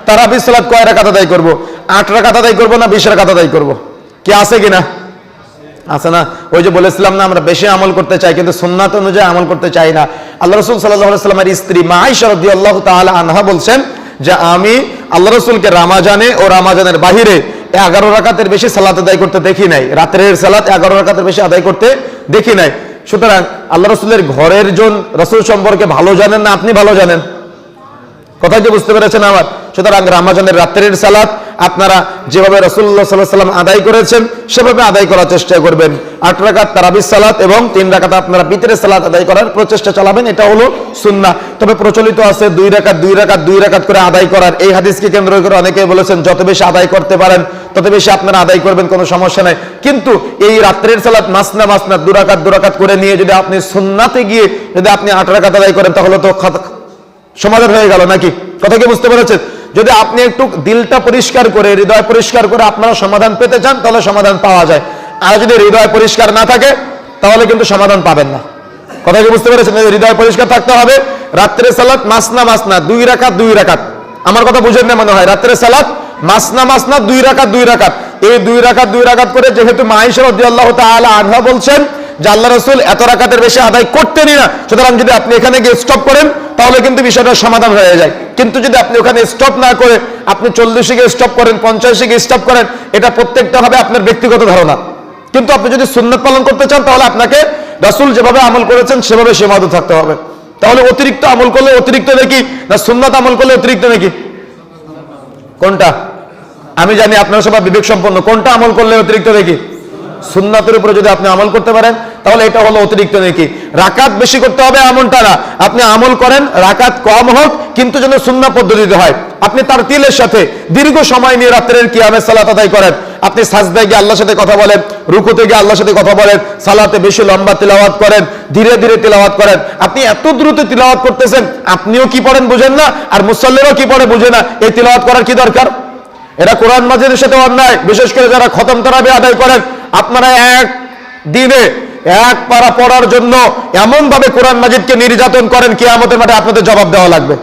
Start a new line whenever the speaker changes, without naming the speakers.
তারাবির সালাত কয় রাকাত আদায় করব? 8 রাকাত আদায় করব না 20 রাকাত আদায় করব? কি আছে কিনা? আছে না? ওই যে বলেছিলাম না, আমরা বেশি আমল করতে চাই কিন্তু সুন্নাত অনুযায়ী আমল করতে চাই না। আল্লাহ রাসূল সাল্লাল্লাহু আলাইহি ওয়াসাল্লামের স্ত্রী মা আয়েশা রাদিয়াল্লাহু তাআলা আনহা বলছেন যে আমি আল্লাহ রাসূলকে রমাজানে ও রমাজানের বাহিরে 11 রাকাতের বেশি সালাত আদায় করতে দেখি নাই। রাতের সালাত 11 রাকাতের বেশি আদায় করতে দেখি নাই। সুতরাং আল্লাহ রাসূলের ঘরের জন রাসূল সম্পর্কে ভালো জানেন না আপনি ভালো জানেন? কথা কি বুঝতে পেরেছেন আমার? সুতরাং রমজানের রাতের সালাত আপনারা যেভাবে রাসূলুল্লাহ সাল্লাল্লাহু আলাইহি ওয়াসাল্লাম আদায় করেছেন সেভাবে আদায় করার চেষ্টা করবেন। 8 রাকাত তারাবির সালাত এবং 3 রাকাত আপনারা বিতরের সালাত আদায় করার প্রচেষ্টা চালাবেন, এটা হলো সুন্নাহ। তবে প্রচলিত আছে 2 রাকাত 2 রাকাত 2 রাকাত করে আদায় করার। এই হাদিসকে কেন্দ্র করে অনেকে বলেছেন যত বেশি আদায় করতে পারেন তত বেশি আপনারা আদায় করবেন, কোনো সমস্যা নাই। কিন্তু এই রাতের সালাত মাসনা মাসনা 2 রাকাত 2 রাকাত করে নিয়ে যদি আপনি সুন্নাতে গিয়ে যদি আপনি 8 রাকাত আদায় করেন তাহলে তো সমাধান হয়ে গেল নাকি? কথা কি বুঝতে পেরেছেন? যদি আপনি একটু দিলটা পরিষ্কার করে হৃদয় পরিষ্কার করে আপনারা সমাধান পেতে চান তাহলে সমাধান পাওয়া যায়, আর যদি হৃদয় পরিষ্কার না থাকে তাহলে কিন্তু সমাধান পাবেন না। কথা কি বুঝতে পেরেছেন? হৃদয় পরিষ্কার থাকতে হবে। রাত্রে সালাত মাসনা মাসনা 2 রাকাত 2 রাকাত, আমার কথা বুঝেন না মনে হয়? রাত্রে সালাত মাসনা মাসনা 2 রাকাত 2 রাকাত, এই 2 রাকাত 2 রাকাত করে যেহেতু মা আয়েশা রাদিয়াল্লাহু তাআলা আনহা বলছেন যে আল্লাহ রাসূল এত রাকাতের বেশি আদায় করতেনই না, সুতরাং যদি আপনি এখানে গিয়ে স্টপ করেন তাহলে কিন্তু বিষয়টার সমাধান হয়ে যায়। কিন্তু যদি আপনি ওখানে স্টপ না করে আপনি 40 গিয়ে স্টপ করেন, 50 গিয়ে স্টপ করেন, এটা প্রত্যেকটা হবে আপনার ব্যক্তিগত ধারণা। কিন্তু আপনি যদি সুন্নাত পালন করতে চান তাহলে আপনাকে রাসূল যেভাবে আমল করেছেন সেভাবে সীমাবদ্ধ থাকতে হবে। তাহলে অতিরিক্ত আমল করলে অতিরিক্ত নাকি না সুন্নাত আমল করলে অতিরিক্ত নাকি? কোনটা? আমি জানি আপনারা সবাই বিবেক সম্পন্ন, কোনটা আমল করলে অতিরিক্ত নাকি? সুন্নাতের উপরে যদি আপনি আমল করতে পারেন তাহলে এটা হলো অতিরিক্ত নেকি। রাকাত বেশি করতে হবে এমনটা না, আপনি আমল করেন রাকাত কম হোক কিন্তু যেন সুন্নাহ পদ্ধতিতে হয়। আপনি তারতিলের সাথে দীর্ঘ সময় নিয়ে রাতের কিয়ামের সালাত আদায় করেন, আপনি সাজদায় গিয়ে আল্লাহর সাথে কথা বলেন, রুকুতে গিয়ে আল্লাহর সাথে কথা বলেন, সালাতে বেশি লম্বা তিলাওয়াত করেন, ধীরে ধীরে তিলাওয়াত করেন। আপনি এত দ্রুত তিলাওয়াত করতেছেন, আপনিও কি পড়েন বুঝেন না আর মুসাল্লিরাও কি পড়ে বুঝে না, এই তিলাওয়াত করার কি দরকার? এটা কোরআন মাজিদের সাথে অন্যায়। বিশেষ করে যারা খতম তারাবি আদায় করেন, আপনারা এক দিনে 1 পারা পড়ার জন্য এমন ভাবে কোরআন মাজিদকে নির্যাতন করেন কিয়ামতের মাঠে আপনাদের জবাব দেওয়া লাগবে।